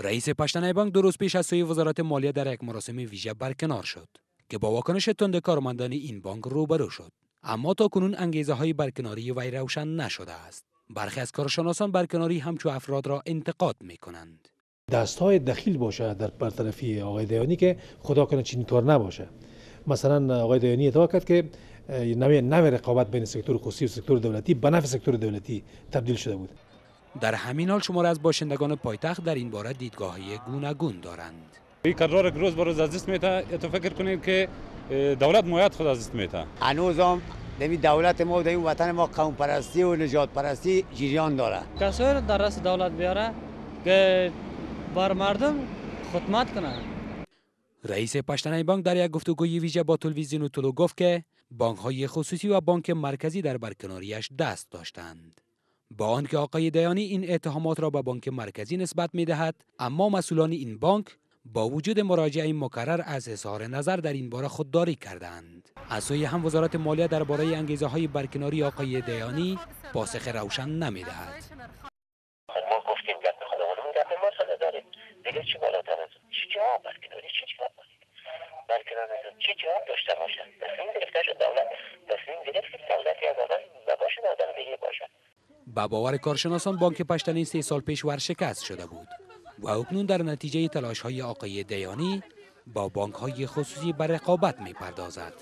رئیس پشتنه بانک 2 روز پیش از سوی وزارت مالیه در یک مراسم ویژه برکنار شد که با واکنش تند کارمندان این بانک روبرو شد. اما تا کنون انگیزه های برکناری وی روشن نشده است. برخی از کارشناسان برکناری همچو افراد را انتقاد می کنند. دستهای دخیل باشه در برطرفی آقای دیانی که خدا کنه چنین کار نباشه. مثلا آقای دیانی ادعا کرد که نوع رقابت بین سکتور خصوصی و سکتور دولتی به نفع سکتور دولتی تبدیل شده بود. در همین حال شماری از باشندگان پایتخت در این باره دیدگاه‌های گوناگون دارند. این کار که روز به روز از دست میته، تو فکر کنید که دولت مویت خود از دست میته. هنوزم دمی دولت ما و دمی وطن ما قوم پرستی و نجات پرستی جریان داره. کسایی در رأس دولت بیاره که بر مردم خدمت کنه. رئیس پشتنه بانک در یک گفتگوی ویژه با تلویزیون طلو گفت که بانک‌های خصوصی و بانک مرکزی در برکناریش دست داشتند. با آنکه آقای دیانی این اتهامات را به بانک مرکزی نسبت می‌دهد، اما مسئولان این بانک با وجود مراجعه مکرر از اظهار نظر در این باره خودداری کردند. از سوی هم وزارت مالیه درباره انگیزه‌های برکناری آقای دیانی پاسخ روشن نمی‌دهد. ما گفتیم گپ خودمون گپ مسئله داریم. دیگه چی بالاتر از چی جواب برکناری چی جواب برکناری چی جواب داشته باشه؟ تصمیم گرفته شد دولت تصمیم گرفت که دولت یک آدم نباشه آدم دیگه باشه. با باور کارشناسان بانک پشتنه 3 سال پیش ورشکست شده بود و اکنون در نتیجه تلاش‌های آقای دیانی با بانک‌های خصوصی بر رقابت می‌پردازد.